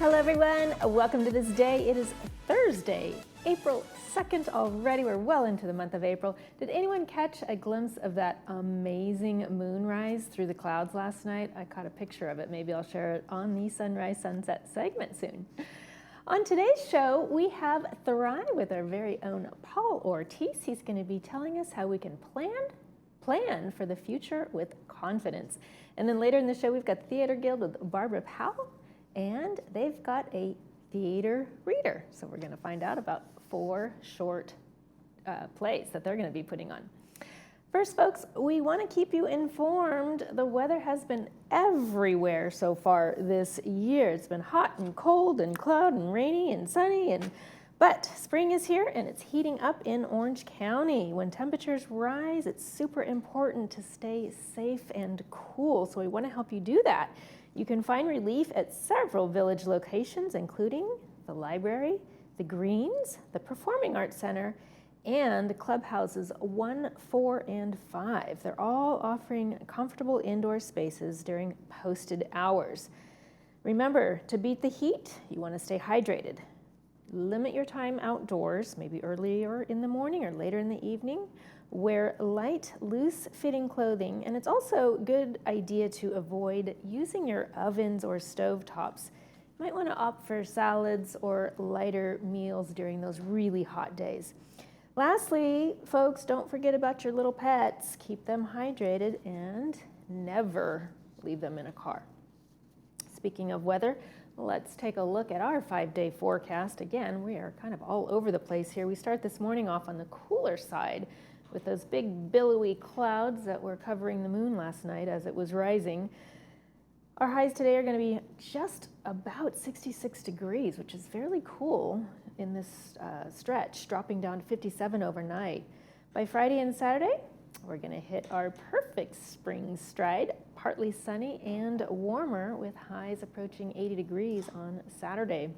Hello everyone, welcome to This Day. It is Thursday, April 2nd already. We're well into the month of April. Did anyone catch a glimpse of that amazing moonrise through the clouds last night? I caught a picture of it. Maybe I'll share it on the Sunrise Sunset segment soon. On today's show, we have Thrive with our very own Paul Ortiz. He's going to be telling us how we can plan for the future with confidence. And then later in the show, we've got Theater Guild with Barbara Powell. And they've got a theater reader. So we're going to find out about 4 short plays that they're going to be putting on. First, folks, we want to keep you informed. The weather has been everywhere so far this year. It's been hot and cold and cloud and rainy and sunny. But spring is here and it's heating up in Orange County. When temperatures rise, it's super important to stay safe and cool. So we want to help you do that. You can find relief at several village locations, including the library, the Greens, the Performing Arts Center, and clubhouses 1, 4, and 5. They're all offering comfortable indoor spaces during posted hours. Remember, to beat the heat, you want to stay hydrated. Limit your time outdoors, maybe earlier in the morning or later in the evening. Wear light, loose-fitting clothing, and it's also a good idea to avoid using your ovens or stovetops. You might want to opt for salads or lighter meals during those really hot days. Lastly, folks, don't forget about your little pets. Keep them hydrated and never leave them in a car. Speaking of weather, let's take a look at our 5-day forecast. Again, we are kind of all over the place here. We start this morning off on the cooler side with those big billowy clouds that were covering the moon last night as it was rising. Our highs today are going to be just about 66 degrees, which is fairly cool in this stretch, dropping down to 57 overnight. By Friday and Saturday, we're going to hit our perfect spring stride, partly sunny and warmer with highs approaching 80 degrees on Saturday.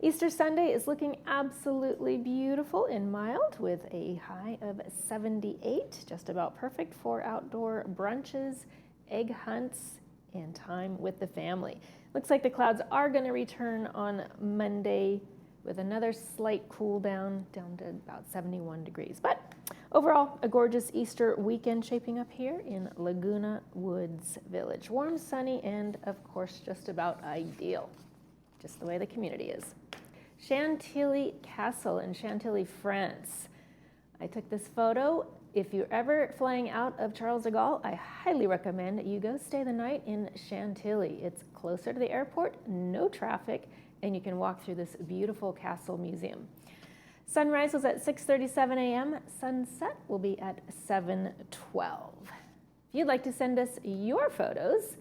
Easter Sunday is looking absolutely beautiful and mild with a high of 78, just about perfect for outdoor brunches, egg hunts, and time with the family. Looks like the clouds are going to return on Monday with another slight cool down to about 71 degrees. But overall, a gorgeous Easter weekend shaping up here in Laguna Woods Village. Warm, sunny, and of course, just about ideal. Just the way the community is. Chantilly Castle in Chantilly, France. I took this photo. If you're ever flying out of Charles de Gaulle, I highly recommend you go stay the night in Chantilly. It's closer to the airport, no traffic, and you can walk through this beautiful castle museum. Sunrise was at 6:37 a.m. Sunset will be at 7:12. If you'd like to send us your photos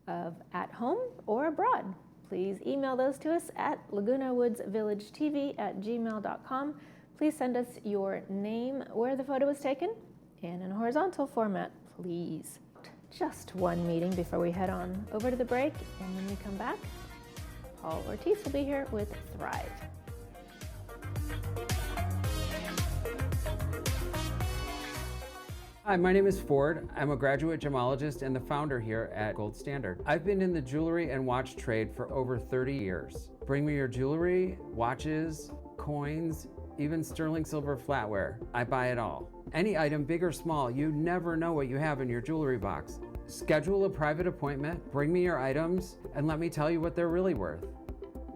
of at home or abroad, please email those to us at lagunawoodsvillagetv@gmail.com. Please send us your name, where the photo was taken, and in a horizontal format, please. Just one meeting before we head on over to the break, and when we come back, Paul Ortiz will be here with Thrive. Hi, my name is Ford. I'm a graduate gemologist and the founder here at Gold Standard. I've been in the jewelry and watch trade for over 30 years. Bring me your jewelry, watches, coins, even sterling silver flatware. I buy it all. Any item, big or small, you never know what you have in your jewelry box. Schedule a private appointment, bring me your items, and let me tell you what they're really worth.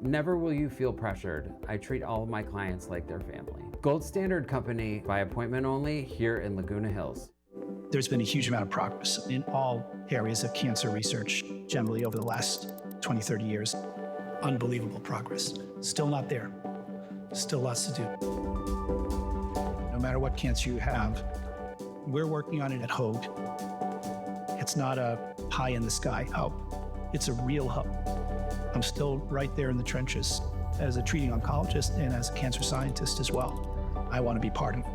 Never will you feel pressured. I treat all of my clients like their family. Gold Standard Company, by appointment only, here in Laguna Hills. There's been a huge amount of progress in all areas of cancer research generally over the last 20, 30 years. Unbelievable progress. Still not there. Still lots to do. No matter what cancer you have, we're working on it at Hoag. It's not a pie in the sky hub. It's a real hub. I'm still right there in the trenches as a treating oncologist and as a cancer scientist as well. I want to be part of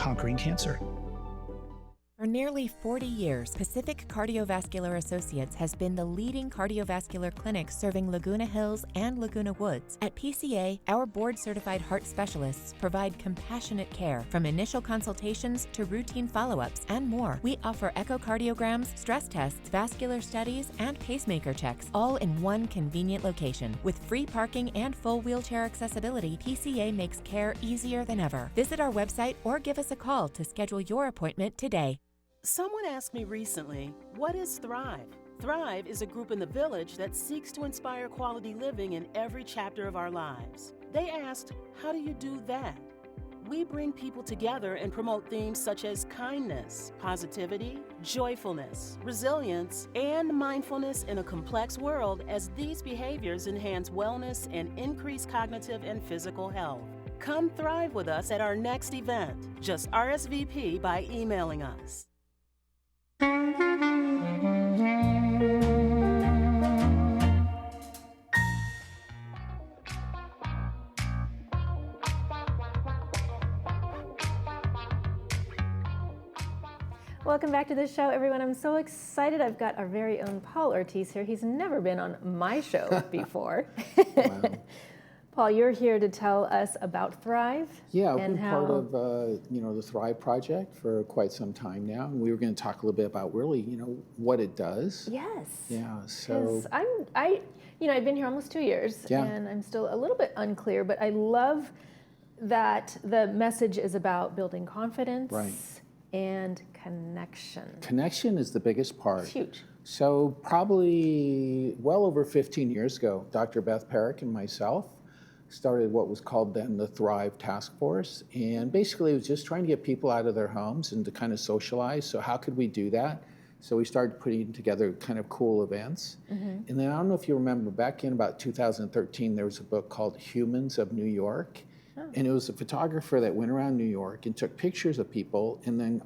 conquering cancer. For nearly 40 years, Pacific Cardiovascular Associates has been the leading cardiovascular clinic serving Laguna Hills and Laguna Woods. At PCA, our board-certified heart specialists provide compassionate care, from initial consultations to routine follow-ups and more. We offer echocardiograms, stress tests, vascular studies, and pacemaker checks, all in one convenient location. With free parking and full wheelchair accessibility, PCA makes care easier than ever. Visit our website or give us a call to schedule your appointment today. Someone asked me recently, what is Thrive? Thrive is a group in the village that seeks to inspire quality living in every chapter of our lives. They asked, how do you do that? We bring people together and promote themes such as kindness, positivity, joyfulness, resilience, and mindfulness in a complex world, as these behaviors enhance wellness and increase cognitive and physical health. Come thrive with us at our next event. Just RSVP by emailing us. Welcome back to the show, everyone. I'm so excited. I've got our very own Paul Ortiz here. He's never been on my show before. Wow. Paul, you're here to tell us about Thrive. Yeah, I've and been part of the Thrive Project for quite some time now, and we were going to talk a little bit about really what it does. Yes. Yeah. So I've been here almost 2 years, Yeah. and I'm still a little bit unclear, but I love that the message is about building confidence Right. and connection. Connection is the biggest part. It's huge. So probably well over 15 years ago, Dr. Beth Perrick and myself started what was called then the Thrive Task Force, and basically it was just trying to get people out of their homes and to kind of socialize. So how could we do that? So we started putting together kind of cool events. And then I don't know if you remember, back in about 2013, there was a book called Humans of New York. And it was a photographer that went around New York and took pictures of people and then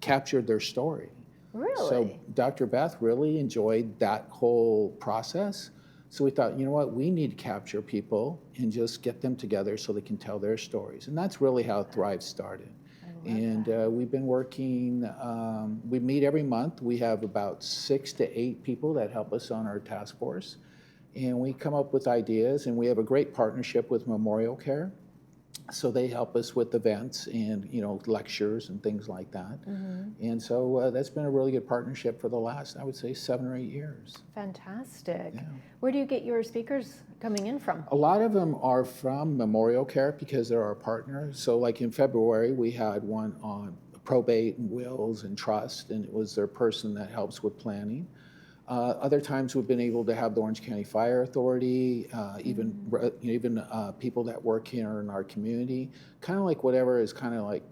captured their story. Really? So Dr. Beth really enjoyed that whole process. So we thought, you know what, we need to capture people and just get them together so they can tell their stories. And that's really how Thrive started. And we've been working, we meet every month. We have about 6 to 8 people that help us on our task force. And we come up with ideas, and we have a great partnership with Memorial Care. So they help us with events and lectures and things like that. And so that's been a really good partnership for the last, I would say, 7 or 8 years. Fantastic. Yeah. Where do you get your speakers coming in from? A lot of them are from Memorial Care because they're our partner. So like in February, we had one on probate and wills and trust, and it was their person that helps with planning. Other times we've been able to have the Orange County Fire Authority, even people that work here in our community, kind of like whatever is kind of like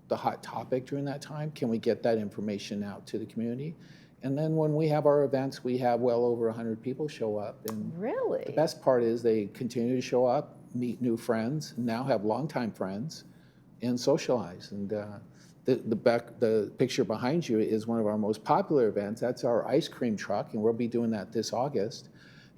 the hot topic during that time. Can we get that information out to the community? And then when we have our events, we have well over 100 people show up. And Really? the best part is they continue to show up, meet new friends, now have longtime friends, and socialize. And the picture behind you is one of our most popular events. That's our ice cream truck, and we'll be doing that this August.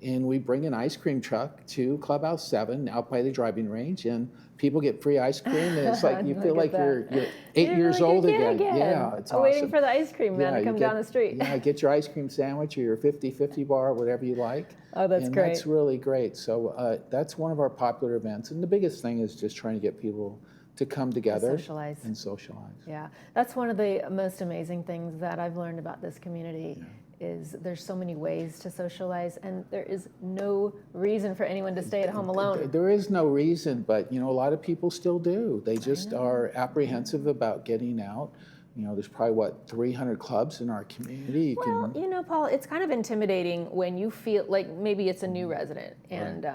And we bring an ice cream truck to Clubhouse 7 out by the driving range, and people get free ice cream, and it's like you feel like you're 8 years old again. Yeah, it's awesome. Waiting for the ice cream man to come down the street. Yeah, get your ice cream sandwich or your 50-50 bar, whatever you like. Oh, that's great. That's really great. So that's one of our popular events, and the biggest thing is just trying to get people to come together and socialize. Yeah, that's one of the most amazing things that I've learned about this community. Is there's so many ways to socialize, and there is no reason for anyone to stay at home alone. There is no reason, but a lot of people still do. They just are apprehensive about getting out. There's probably 300 clubs in our community. Paul, it's kind of intimidating when you feel like maybe it's a new resident and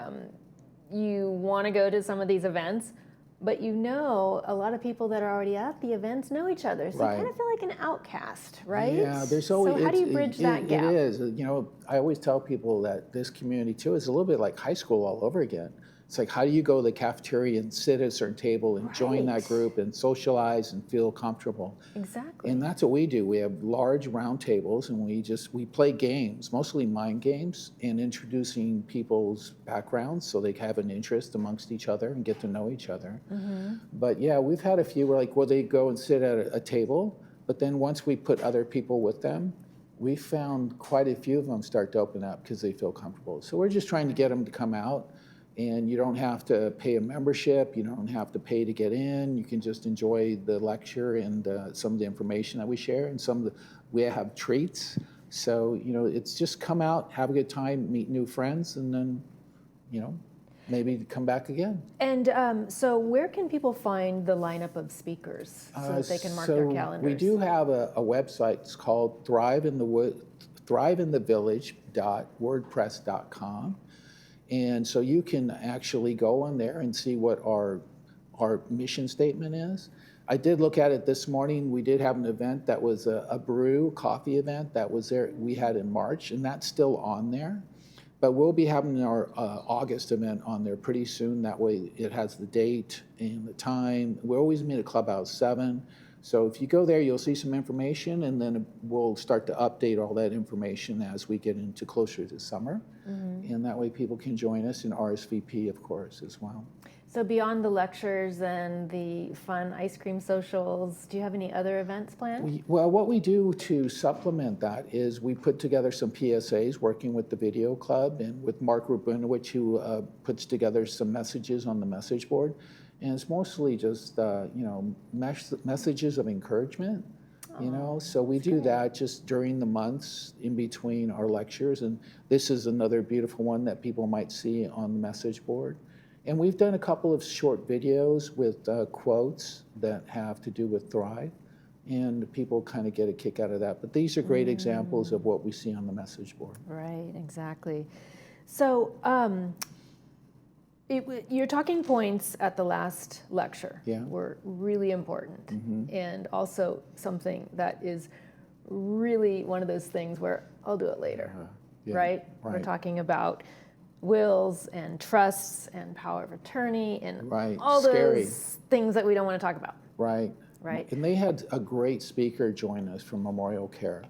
you want to go to some of these events, but a lot of people that are already at the events know each other, so you kind of feel like an outcast, right? Yeah, there's always. So how do you bridge that gap? It is. I always tell people that this community too is a little bit like high school all over again. It's like, how do you go to the cafeteria and sit at a certain table and join that group and socialize and feel comfortable? Exactly. And that's what we do. We have large round tables, and we play games, mostly mind games, and introducing people's backgrounds so they have an interest amongst each other and get to know each other. But yeah, we've had a few where they go and sit at a table, But then once we put other people with them, we found quite a few of them start to open up because they feel comfortable. So we're just trying to get them to come out, and you don't have to pay a membership, you don't have to pay to get in, you can just enjoy the lecture and some of the information that we share, and we have treats. So, it's just come out, have a good time, meet new friends, and then, maybe come back again. And so where can people find the lineup of speakers so that they can mark their calendars? We do have a website. It's called thriveinthevillage.wordpress.com. And so you can actually go on there and see what our mission statement is. I did look at it this morning. We did have an event that was a brew coffee event that was there. We had in March, and that's still on there. But we'll be having our August event on there pretty soon. That way it has the date and the time. We always meet at Clubhouse 7. So if you go there, you'll see some information, and then we'll start to update all that information as we get into closer to summer. Mm-hmm. And that way people can join us in RSVP, of course, as well. So beyond the lectures and the fun ice cream socials, do you have any other events planned? Well, what we do to supplement that is we put together some PSAs working with the video club and with Mark Rubinowitz, who puts together some messages on the message board. And it's mostly just, messages of encouragement, So we do that just during the months in between our lectures. And this is another beautiful one that people might see on the message board. And we've done a couple of short videos with quotes that have to do with Thrive, and people kind of get a kick out of that. But these are great examples of what we see on the message board. Right, exactly. So your talking points at the last lecture were really important, and also something that is really one of those things where I'll do it later, right? We're talking about wills and trusts and power of attorney and all those things that we don't want to talk about. Right. Right. And they had a great speaker join us from Memorial Care.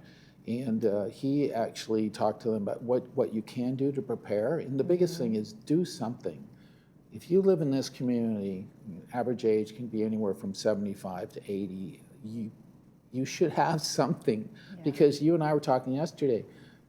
And he actually talked to them about what you can do to prepare. And the biggest thing is do something. If you live in this community, average age can be anywhere from 75 to 80. You should have something, because you and I were talking yesterday.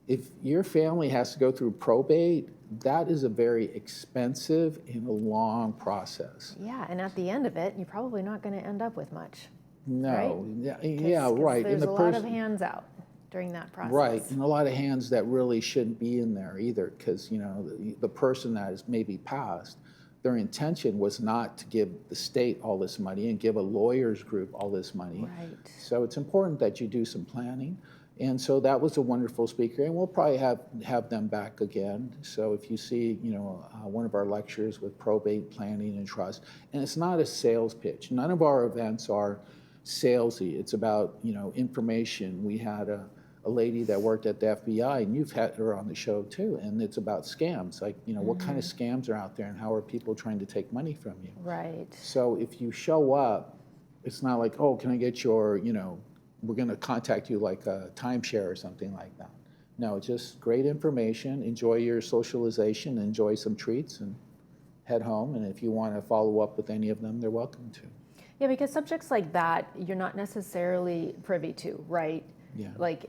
If your family has to go through probate, that is a very expensive and a long process. Yeah, and at the end of it, you're probably not going to end up with much. No, Cause right. There's a lot of hands out during that process. Right, and a lot of hands that really shouldn't be in there either, because the person that is maybe passed, their intention was not to give the state all this money and give a lawyer's group all this money. Right. So it's important that you do some planning. And so that was a wonderful speaker, and we'll probably have them back again. So if you see, one of our lectures with probate planning and trust, and it's not a sales pitch. None of our events are salesy. It's about, information. We had a lady that worked at the FBI, and you've had her on the show too, and it's about scams. Like, what kind of scams are out there, and how are people trying to take money from you? Right. So if you show up, it's not like, oh, can I get your, we're going to contact you like a timeshare or something like that. No, just great information. Enjoy your socialization, enjoy some treats, and head home. And if you want to follow up with any of them, they're welcome to. Yeah, because subjects like that, you're not necessarily privy to, right? Yeah. Like,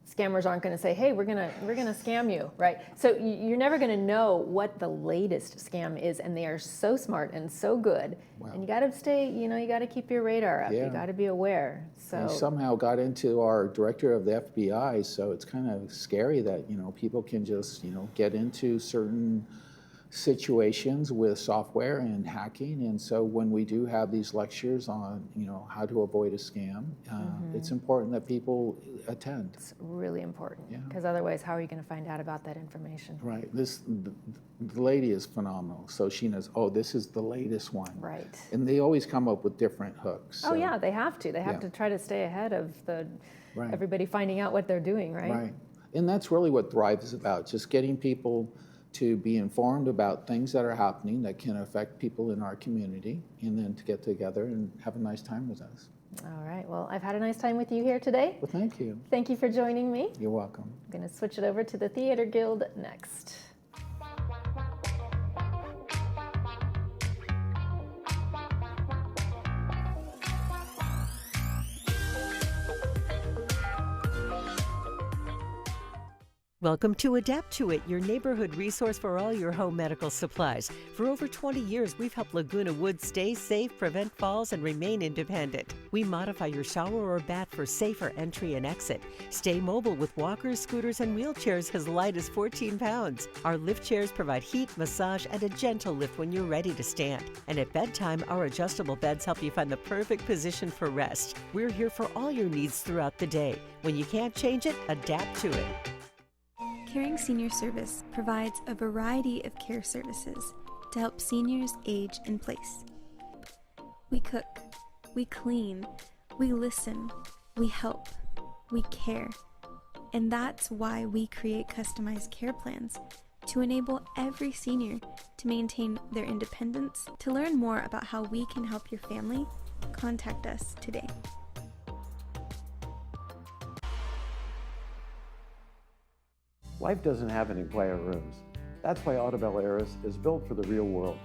scammers aren't going to say, hey, we're going to scam you, right? So you're never going to know what the latest scam is, and they are so smart and so good. Wow. And you got to stay, you got to keep your radar up. You got to be aware. So we somehow got into our director of the FBI, so it's kind of scary that, people can just, get into certain situations with software and hacking. And so when we do have these lectures on, how to avoid a scam, it's important that people attend. It's really important, because otherwise, how are you going to find out about that information? Right. The lady is phenomenal. So she knows, this is the latest one. Right. And they always come up with different hooks. So. Oh yeah, they have to. They have to try to stay ahead of everybody finding out what they're doing, right? Right. And that's really what Thrive is about, just getting people to be informed about things that are happening that can affect people in our community, and then to get together and have a nice time with us. All right. Well, I've had a nice time with you here today. Well, thank you. Thank you for joining me. You're welcome. I'm going to switch it over to the Theater Guild next. Welcome to Adapt to It, your neighborhood resource for all your home medical supplies. For over 20 years, we've helped Laguna Woods stay safe, prevent falls, and remain independent. We modify your shower or bath for safer entry and exit. Stay mobile with walkers, scooters, and wheelchairs as light as 14 pounds. Our lift chairs provide heat, massage, and a gentle lift when you're ready to stand. And at bedtime, our adjustable beds help you find the perfect position for rest. We're here for all your needs throughout the day. When you can't change it, adapt to it. Caring Senior Service provides a variety of care services to help seniors age in place. We cook, we clean, we listen, we help, we care. And that's why we create customized care plans to enable every senior to maintain their independence. To learn more about how we can help your family, contact us today. Life doesn't have any quiet rooms. That's why Audibel Aris is built for the real world.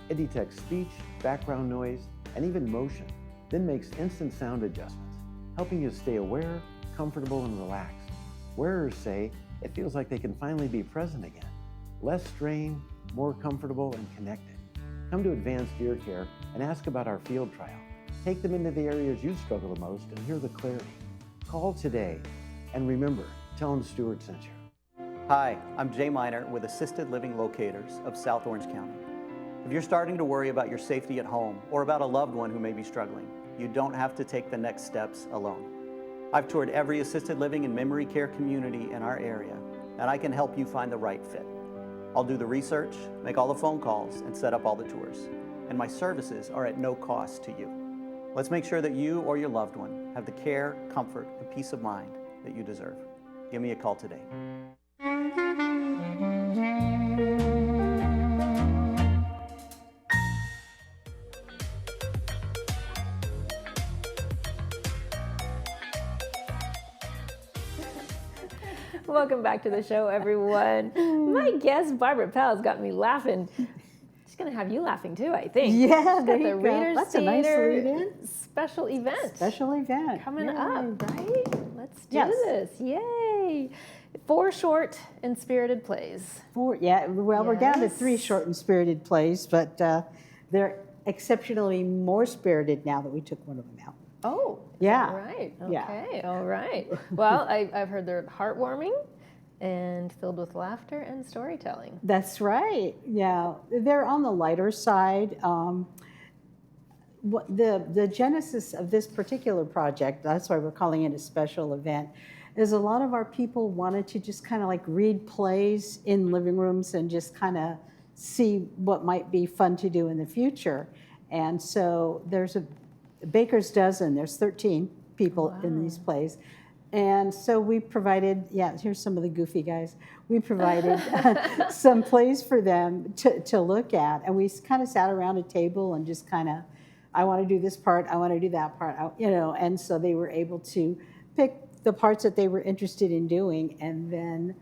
It detects speech, background noise, and even motion, then makes instant sound adjustments, helping you stay aware, comfortable, and relaxed. Wearers say it feels like they can finally be present again. Less strain, more comfortable, and connected. Come to Advanced Ear Care and ask about our field trial. Take them into the areas you struggle the most and hear the clarity. Call today, and remember, tell them Stuart sent you. Hi, I'm Jay Miner with Assisted Living Locators of South Orange County. If you're starting to worry about your safety at home or about a loved one who may be struggling, you don't have to take the next steps alone. I've toured every assisted living and memory care community in our area, and I can help you find the right fit. I'll do the research, make all the phone calls, and set up all the tours. And my services are at no cost to you. Let's make sure that you or your loved one have the care, comfort, and peace of mind that you deserve. Give me a call today. Welcome back to the show, everyone. My guest, Barbara Pell's got me laughing. She's going to have you laughing too, I think. Yeah, She's there got the you go. Reader's That's a nice Theater lead-in. special event. Special event. Coming Yay. up, right? Let's do Yes. this. Yay. 4 short and spirited plays. We're down to Yes. 3 short and spirited plays, but they're exceptionally more spirited now that we took one of them out. Oh, Yeah. All right. Yeah. Okay. All right. Well, I've heard they're heartwarming and filled with laughter and storytelling. That's right. Yeah, they're on the lighter side. The genesis of this particular project, that's why we're calling it a special event, is a lot of our people wanted to just kind of like read plays in living rooms and just kind of see what might be fun to do in the future. And so there's a baker's dozen, there's 13 people in these plays. And so we provided, here's some of the goofy guys. We provided some plays for them to look at. And we kind of sat around a table and just kind of, I want to do this part, I want to do that part, and so they were able to pick the parts that they were interested in doing. And then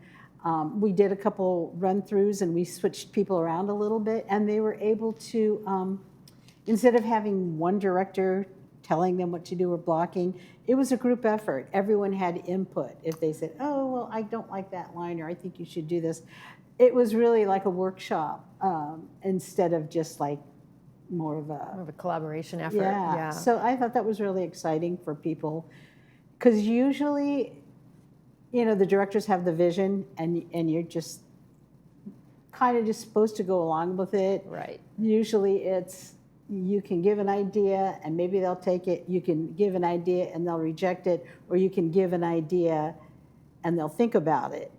we did a couple run-throughs and we switched people around a little bit. And they were able to, instead of having one director telling them what to do or blocking, it was a group effort. Everyone had input. If they said, oh, well, I don't like that line, or I think you should do this. It was really like a workshop instead of just like more of a collaboration effort. Yeah. So I thought that was really exciting for people, because usually, the directors have the vision and you're just kind of just supposed to go along with it. Right. Usually it's, you can give an idea and maybe they'll take it. You can give an idea and they'll reject it, or you can give an idea and they'll think about it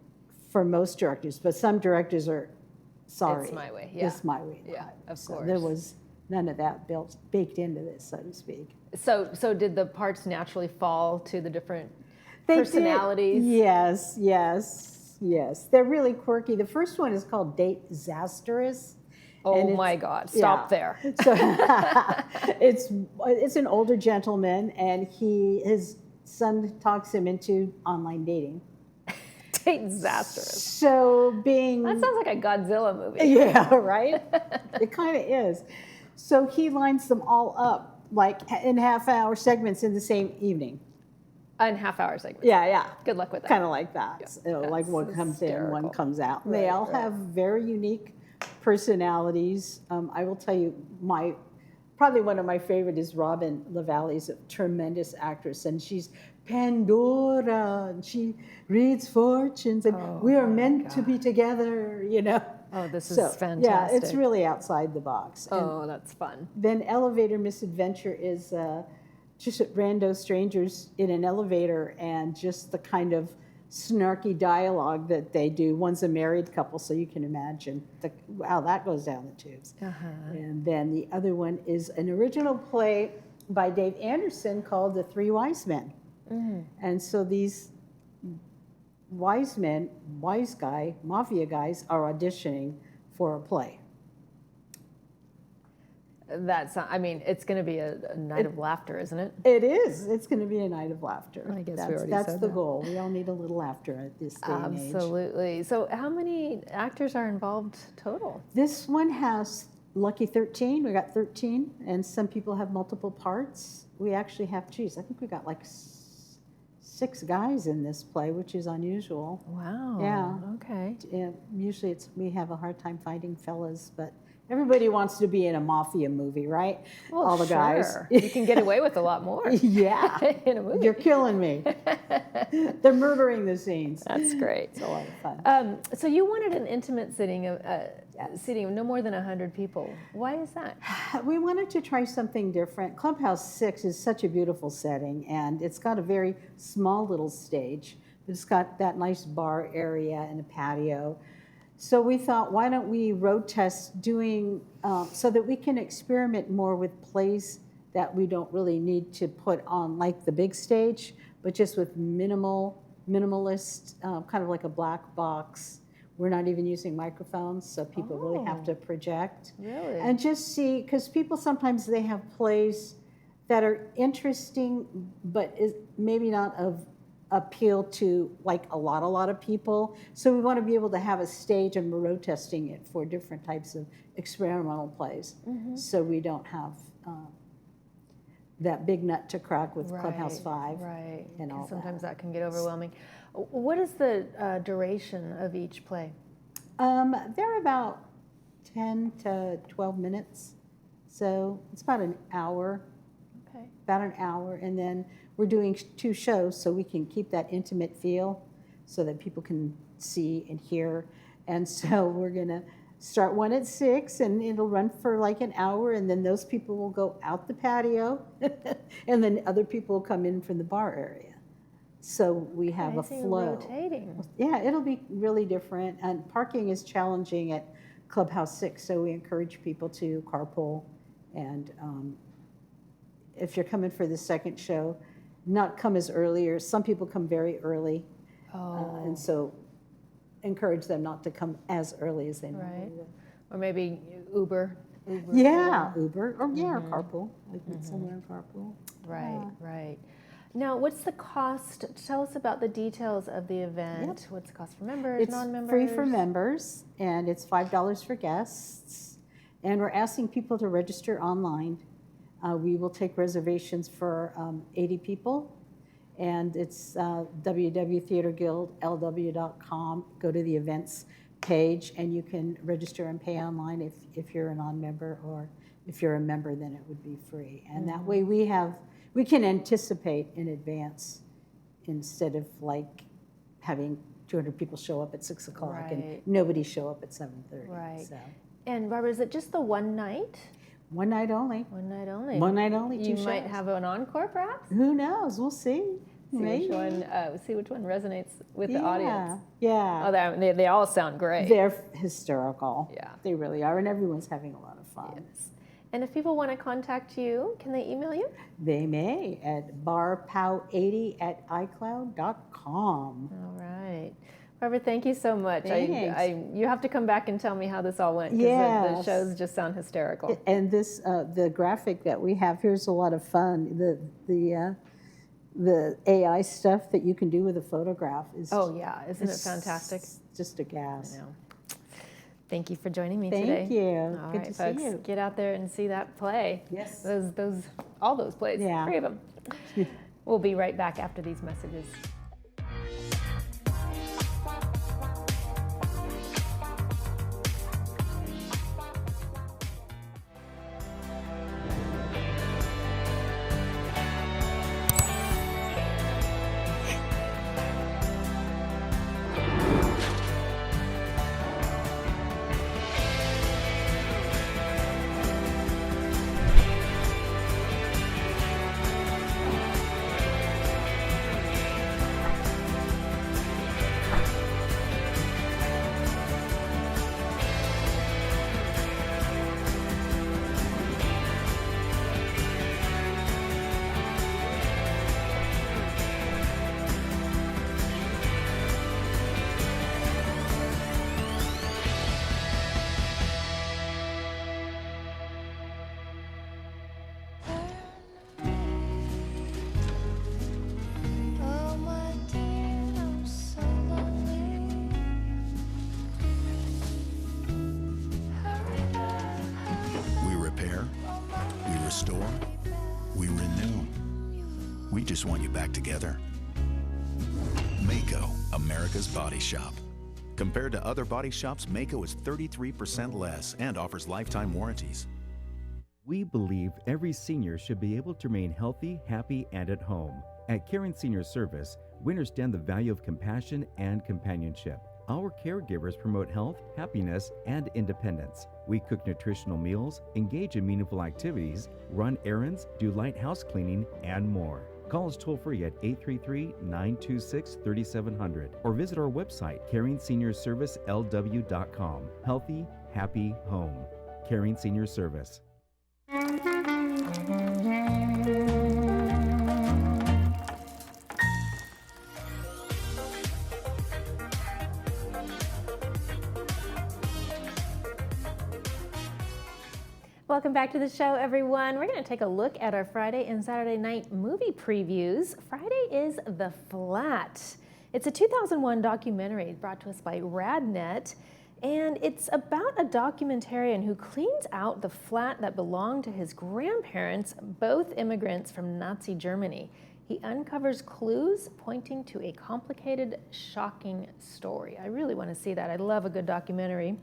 for most directors. But some directors are, sorry. It's my way. Yeah. It's my way. Yeah, of So course. there was none of that baked into this, so to speak. So did the parts naturally fall to the different They personalities? did. Yes. They're really quirky. The first one is called Date Disastrous. Oh my God, stop there. So it's an older gentleman, and his son talks him into online dating. Date Disastrous. So That sounds like a Godzilla movie. Yeah, right? It kind of is. So he lines them all up, like in half-hour segments in the same evening. And half-hour segments. Yeah. Good luck with that. Kind of like that. Yeah, You know, like that's one comes in, one hysterical. comes out. And they Right, all right. have very unique personalities. I will tell you, probably one of my favorite is Robin LaValle's a tremendous actress, and she's Pandora, and she reads fortunes, and we are meant to be together, you know. Oh, this is So, fantastic. yeah, it's really outside the box. Oh, that's fun. Then Elevator Misadventure is just rando strangers in an elevator, and just the kind of snarky dialogue that they do. One's a married couple, so you can imagine how that goes down the tubes. And then the other one is an original play by Dave Anderson called The Three Wise Men. And so these wise mafia guys are auditioning for a play. I mean, it's going to be a night of laughter, isn't it? It is. It's going to be a night of laughter. I guess that's, we already that's said the that. goal. We all need a little laughter at this day and age. Absolutely. So how many actors are involved total? This one has lucky 13. We got 13, and some people have multiple parts. We actually have, I think we got like 6 guys in this play, which is unusual. Wow. Yeah. Okay. Usually we have a hard time finding fellas, but everybody wants to be in a mafia movie, right? Well, all the guys. sure. You can get away with a lot more. Yeah. In a movie. You're killing me. They're murdering the scenes. That's great. It's a lot of fun. So you wanted an intimate seating of no more than 100 people. Why is that? We wanted to try something different. Clubhouse 6 is such a beautiful setting, and it's got a very small little stage, but it's got that nice bar area and a patio. So we thought, why don't we road test doing, so that we can experiment more with plays that we don't really need to put on like the big stage, but just with minimalist, kind of like a black box. We're not even using microphones, so people really have to project. Really? And just see, because people sometimes they have plays that are interesting, but is maybe not of appeal to like a lot of people. So we want to be able to have a stage, and we're road testing it for different types of experimental plays. So we don't have that big nut to crack with Clubhouse 5. Right. And all Sometimes that. that can get overwhelming. What is the duration of each play? They're about 10 to 12 minutes. So it's about an hour. Okay. About an hour. And then we're doing 2 shows, so we can keep that intimate feel so that people can see and hear. And so we're going to start one at 6, and it'll run for like an hour, and then those people will go out the patio, and then other people will come in from the bar area. So we have a flow. Rotating. Yeah, it'll be really different. And parking is challenging at Clubhouse 6, so we encourage people to carpool. And if you're coming for the second show, not come as early, or some people come very early. And so encourage them not to come as early as they normally would. Or maybe Uber. Yeah, Uber, or or carpool. Like somewhere in carpool. Right, right. Now, what's the cost? Tell us about the details of the event. What's the cost for members, It's non-members? free for members, and it's $5 for guests. And we're asking people to register online. We will take reservations for 80 people. And it's www.theaterguildlw.com. Go to the events page, and you can register and pay online if you're a non-member, or if you're a member, then it would be free. And that way we can anticipate in advance, instead of like having 200 people show up at 6 o'clock and nobody show up at 7:30. Right. So. And Barbara, is it just the one night? One night only. One night only. One night only. 2 You shows. might have an encore, perhaps. Who knows? We'll see. See which one resonates with the audience. Yeah. Oh, they all sound great. They're hysterical. Yeah. They really are, and everyone's having a lot of fun. Yes. And if people want to contact you, can they email you? They may at barpow80@icloud.com. All right. Barbara, thank you so much. Thanks. You have to come back and tell me how this all went, because the Yes. shows just sound hysterical. And this, the graphic that we have here's a lot of fun. The AI stuff that you can do with a photograph is. Oh yeah, isn't it fantastic? Just a gas. I know. Thank you for joining me today. Thank you. All Good right, to folks, see you. get out there and see that play. Yes. All those plays. Yeah. 3 of them. We'll be right back after these messages. Restore, we renew. We just want you back together. Mako, America's Body Shop. Compared to other body shops, Mako is 33% less and offers lifetime warranties. We believe every senior should be able to remain healthy, happy, and at home. At Caring Senior Service, we understand the value of compassion and companionship. Our caregivers promote health, happiness, and independence. We cook nutritional meals, engage in meaningful activities, run errands, do light house cleaning, and more. Call us toll-free at 833-926-3700 or visit our website, CaringSeniorServiceLW.com. Healthy, happy home. Caring Senior Service. Welcome back to the show, everyone. We're going to take a look at our Friday and Saturday night movie previews. Friday is The Flat. It's a 2001 documentary brought to us by RadNet, and it's about a documentarian who cleans out the flat that belonged to his grandparents, both immigrants from Nazi Germany. He uncovers clues pointing to a complicated, shocking story. I really want to see that. I love a good documentary.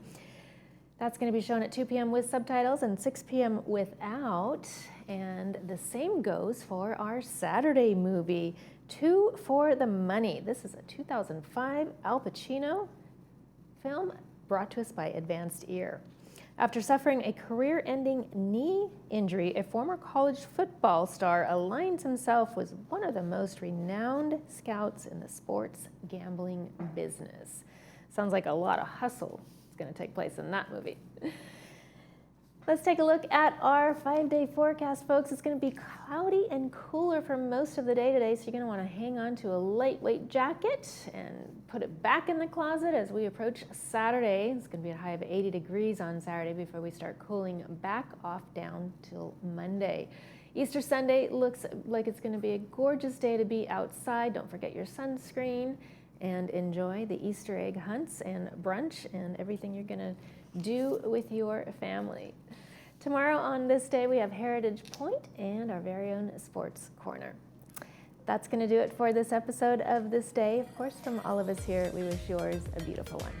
That's going to be shown at 2 p.m. with subtitles and 6 p.m. without. And the same goes for our Saturday movie, Two for the Money. This is a 2005 Al Pacino film brought to us by Advanced Ear. After suffering a career-ending knee injury, a former college football star aligns himself with one of the most renowned scouts in the sports gambling business. Sounds like a lot of hustle going to take place in that movie. Let's take a look at our 5-day forecast, folks. It's going to be cloudy and cooler for most of the day today, so you're going to want to hang on to a lightweight jacket and put it back in the closet as we approach Saturday. It's going to be a high of 80 degrees on Saturday before we start cooling back off down till Monday. Easter Sunday looks like it's going to be a gorgeous day to be outside. Don't forget your sunscreen and enjoy the Easter egg hunts and brunch and everything you're going to do with your family. Tomorrow on this day, we have Heritage Point and our very own Sports Corner. That's going to do it for this episode of This Day. Of course, from all of us here, we wish yours a beautiful one.